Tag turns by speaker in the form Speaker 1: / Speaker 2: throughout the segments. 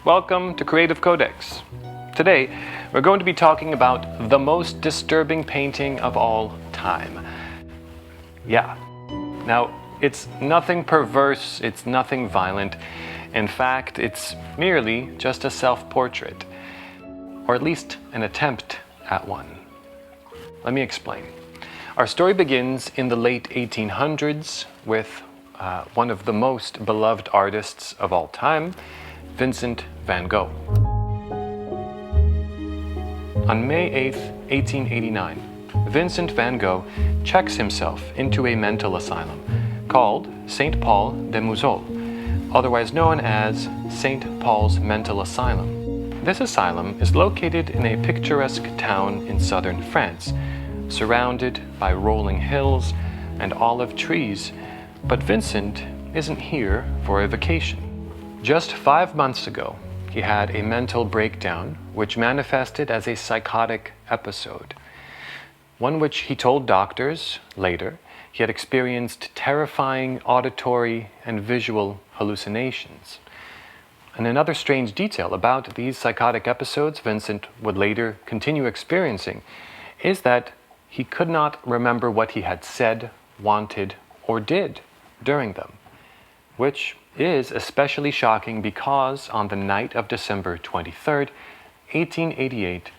Speaker 1: Welcome to Creative Codex. Today, we're going to be talking about the most disturbing painting of all time. Yeah. Now, it's nothing perverse, it's nothing violent. In fact, it's merely just a self-portrait, or at least an attempt at one. Let me explain. Our story begins in the late 1800s with one of the most beloved artists of all time, Vincent van Gogh. On May 8, 1889, Vincent van Gogh checks himself into a mental asylum called St. Paul de Mousol, otherwise known as St. Paul's Mental Asylum. This asylum is located in a picturesque town in southern France, surrounded by rolling hills and olive trees, but Vincent isn't here for a vacation. Just 5 months ago, he had a mental breakdown which manifested as a psychotic episode, one which he told doctors later he had experienced terrifying auditory and visual hallucinations. And another strange detail about these psychotic episodes Vincent would later continue experiencing is that he could not remember what he had said, wanted, or did during them, which is especially shocking because on the night of December 23rd, 1888,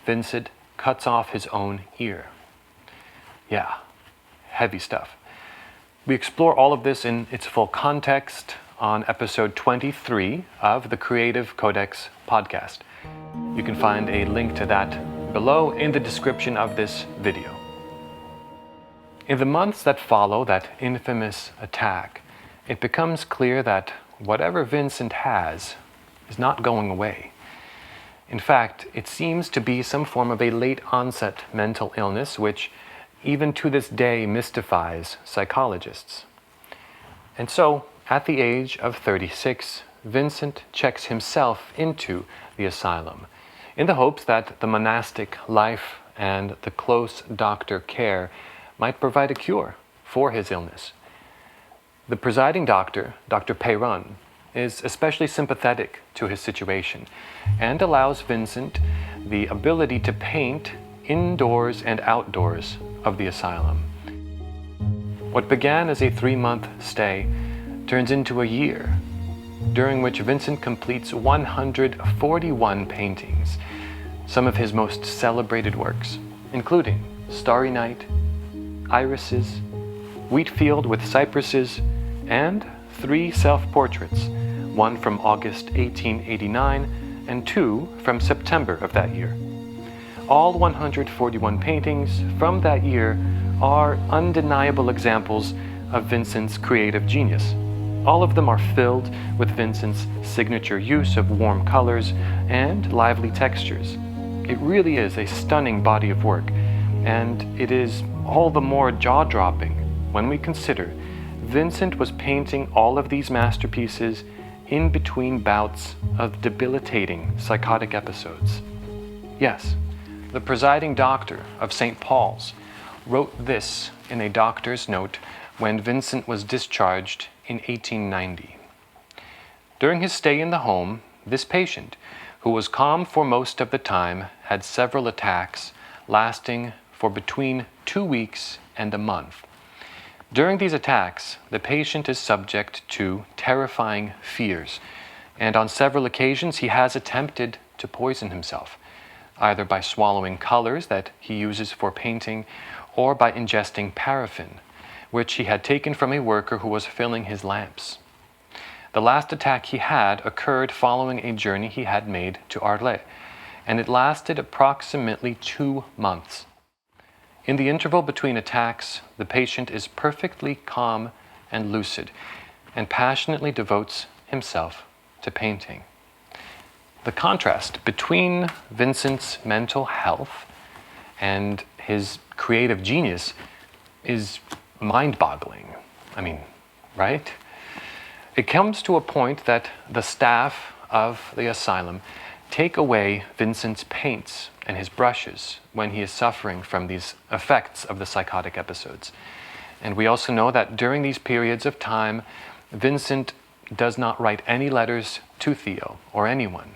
Speaker 1: Vincent cuts off his own ear. Yeah, heavy stuff. We explore all of this in its full context on episode 23 of the Creative Codex podcast. You can find a link to that below in the description of this video. In the months that follow that infamous attack, it becomes clear that whatever Vincent has is not going away. In fact, it seems to be some form of a late-onset mental illness which, even to this day, mystifies psychologists. And so, at the age of 36, Vincent checks himself into the asylum in the hopes that the monastic life and the close doctor care might provide a cure for his illness. The presiding doctor, Dr. Perron, is especially sympathetic to his situation and allows Vincent the ability to paint indoors and outdoors of the asylum. What began as a 3-month stay turns into a year, during which Vincent completes 141 paintings, some of his most celebrated works, including Starry Night, Irises, Wheat Field with Cypresses, and 3 self-portraits, one from August 1889 and 2 from September of that year. All 141 paintings from that year are undeniable examples of Vincent's creative genius. All of them are filled with Vincent's signature use of warm colors and lively textures. It really is a stunning body of work, and it is all the more jaw-dropping when we consider Vincent was painting all of these masterpieces in between bouts of debilitating psychotic episodes. Yes, the presiding doctor of St. Paul's wrote this in a doctor's note when Vincent was discharged in 1890. During his stay in the home, this patient, who was calm for most of the time, had several attacks lasting for between 2 weeks and a month. During these attacks, the patient is subject to terrifying fears, and on several occasions he has attempted to poison himself, either by swallowing colors that he uses for painting or by ingesting paraffin, which he had taken from a worker who was filling his lamps. The last attack he had occurred following a journey he had made to Arles, and it lasted approximately 2 months. In the interval between attacks, the patient is perfectly calm and lucid, and passionately devotes himself to painting. The contrast between Vincent's mental health and his creative genius is mind-boggling. I mean, right? It comes to a point that the staff of the asylum take away Vincent's paints and his brushes when he is suffering from these effects of the psychotic episodes. And we also know that during these periods of time, Vincent does not write any letters to Theo or anyone,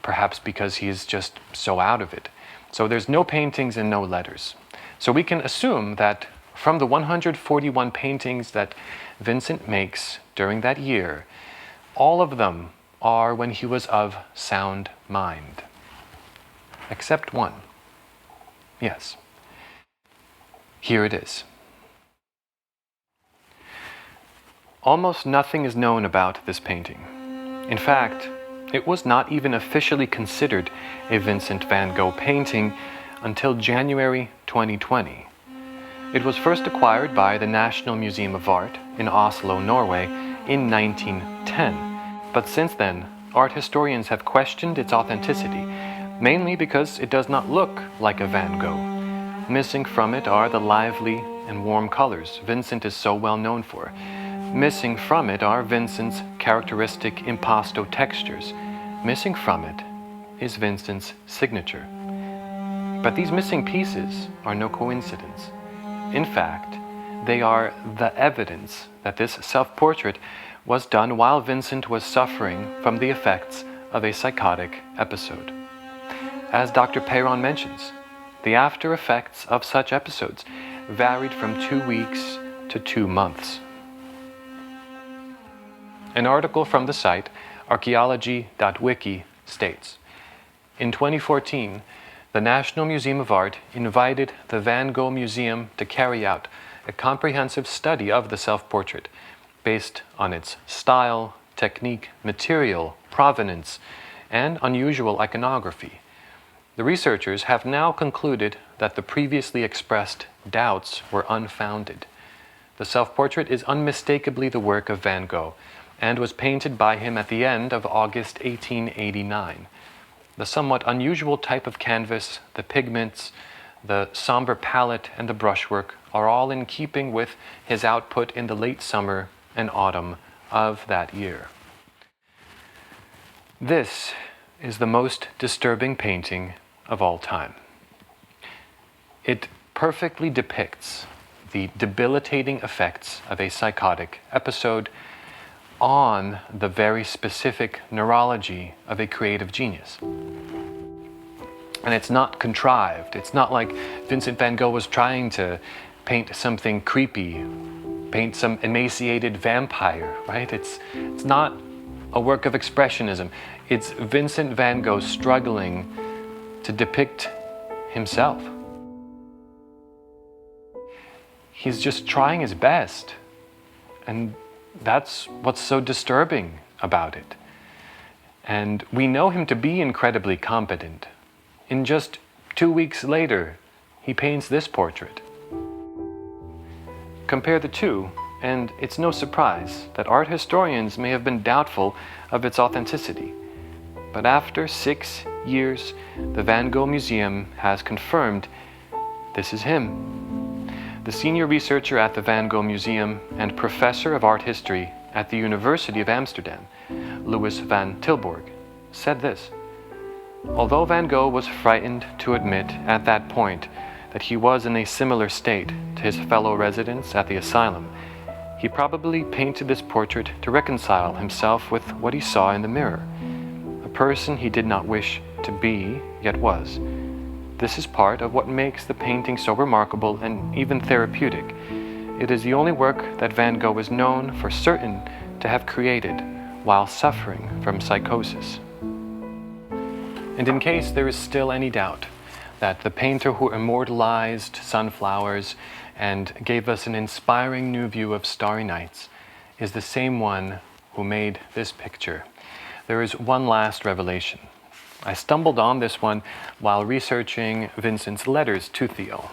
Speaker 1: perhaps because he is just so out of it. So there's no paintings and no letters. So we can assume that from the 141 paintings that Vincent makes during that year, all of them are when he was of sound mind. Except one. Yes. Here it is. Almost nothing is known about this painting. In fact, it was not even officially considered a Vincent van Gogh painting until January 2020. It was first acquired by the National Museum of Art in Oslo, Norway in 1910. But since then, art historians have questioned its authenticity, mainly because it does not look like a Van Gogh. Missing from it are the lively and warm colors Vincent is so well known for. Missing from it are Vincent's characteristic impasto textures. Missing from it is Vincent's signature. But these missing pieces are no coincidence. In fact, they are the evidence that this self-portrait was done while Vincent was suffering from the effects of a psychotic episode. As Dr. Perron mentions, the after effects of such episodes varied from 2 weeks to 2 months. An article from the site archaeology.wiki states, in 2014, the National Museum of Art invited the Van Gogh Museum to carry out a comprehensive study of the self-portrait based on its style, technique, material, provenance, and unusual iconography. The researchers have now concluded that the previously expressed doubts were unfounded. The self-portrait is unmistakably the work of Van Gogh and was painted by him at the end of August 1889. The somewhat unusual type of canvas, the pigments, the somber palette, and the brushwork are all in keeping with his output in the late summer and autumn of that year. This is the most disturbing painting of all time. It perfectly depicts the debilitating effects of a psychotic episode on the very specific neurology of a creative genius. And it's not contrived. It's not like Vincent van Gogh was trying to paint something creepy, paint some emaciated vampire, right? It's not a work of expressionism. It's Vincent van Gogh struggling to depict himself. He's just trying his best. And that's what's so disturbing about it. And we know him to be incredibly competent. In just 2 weeks later, he paints this portrait. Compare the two, and it's no surprise that art historians may have been doubtful of its authenticity. But after 6 years, the Van Gogh Museum has confirmed this is him. The senior researcher at the Van Gogh Museum and professor of art history at the University of Amsterdam, Louis van Tilburg, said this: although Van Gogh was frightened to admit at that point that he was in a similar state to his fellow residents at the asylum, he probably painted this portrait to reconcile himself with what he saw in the mirror, a person he did not wish to be, yet was. This is part of what makes the painting so remarkable and even therapeutic. It is the only work that Van Gogh is known for certain to have created while suffering from psychosis. And in case there is still any doubt that the painter who immortalized sunflowers and gave us an inspiring new view of starry nights is the same one who made this picture, there is one last revelation. I stumbled on this one while researching Vincent's letters to Theo.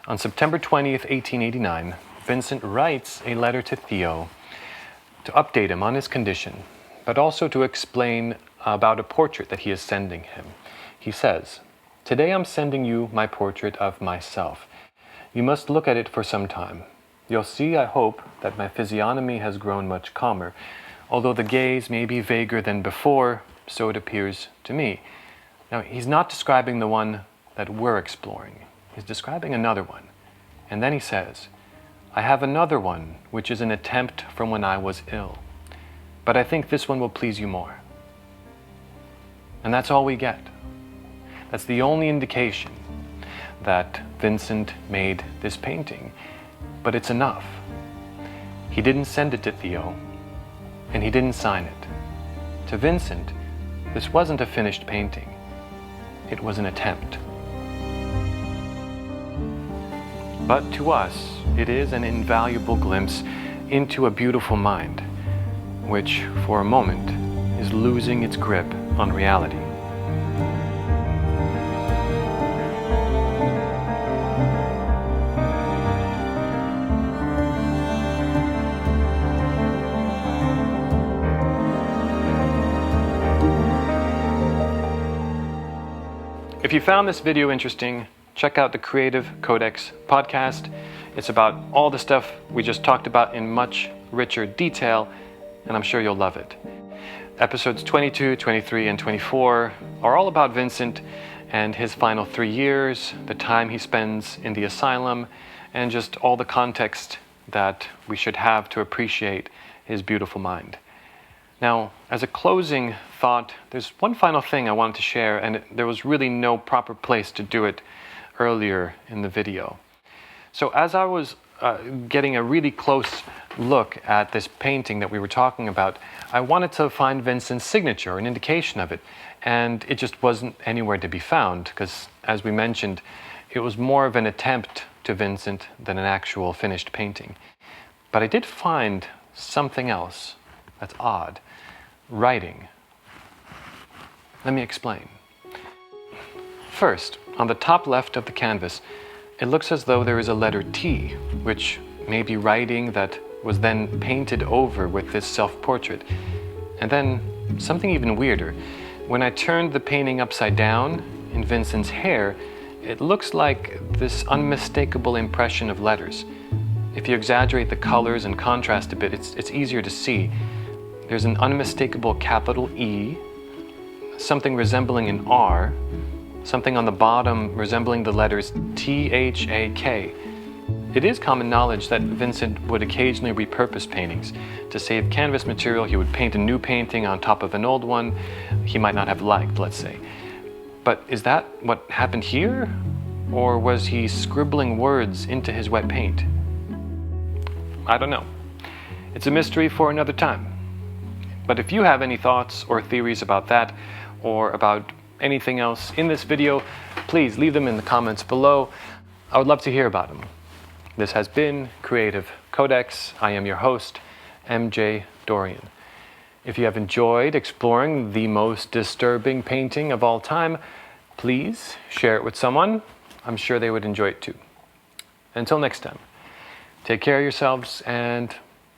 Speaker 1: On September 20th, 1889, Vincent writes a letter to Theo to update him on his condition, but also to explain about a portrait that he is sending him. He says, "Today I'm sending you my portrait of myself. You must look at it for some time. You'll see, I hope, that my physiognomy has grown much calmer, although the gaze may be vaguer than before, so it appears to me." Now, he's not describing the one that we're exploring. He's describing another one. And then he says, "I have another one, which is an attempt from when I was ill. but I think this one will please you more. And that's all we get. That's the only indication that Vincent made this painting, but it's enough. He didn't send it to Theo, and he didn't sign it. To Vincent, this wasn't a finished painting. It was an attempt. But to us, it is an invaluable glimpse into a beautiful mind, which, for a moment, is losing its grip on reality. If you found this video interesting, check out the Creative Codex podcast. It's about all the stuff we just talked about in much richer detail, and I'm sure you'll love it. Episodes 22, 23, and 24 are all about Vincent and his final 3 years, the time he spends in the asylum, and just all the context that we should have to appreciate his beautiful mind. Now, as a closing thought, there's one final thing I wanted to share, and there was really no proper place to do it earlier in the video. So as I was getting a really close look at this painting that we were talking about, I wanted to find Vincent's signature, an indication of it, and it just wasn't anywhere to be found, because as we mentioned, it was more of an attempt to Vincent than an actual finished painting. But I did find something else that's odd. Writing. Let me explain. First, on the top left of the canvas, it looks as though there is a letter T, which may be writing that was then painted over with this self-portrait. And then, something even weirder, when I turned the painting upside down in Vincent's hair, it looks like this unmistakable impression of letters. If you exaggerate the colors and contrast a bit, it's easier to see. There's an unmistakable capital E, something resembling an R, something on the bottom resembling the letters T-H-A-K. It is common knowledge that Vincent would occasionally repurpose paintings. To save canvas material, he would paint a new painting on top of an old one he might not have liked, let's say. But is that what happened here? Or was he scribbling words into his wet paint? I don't know. It's a mystery for another time. But if you have any thoughts or theories about that, or about anything else in this video, please leave them in the comments below. I would love to hear about them. This has been Creative Codex. I am your host, MJDorian. If you have enjoyed exploring the most disturbing painting of all time, please share it with someone. I'm sure they would enjoy it too. Until next time, take care of yourselves, and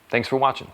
Speaker 1: thanks for watching.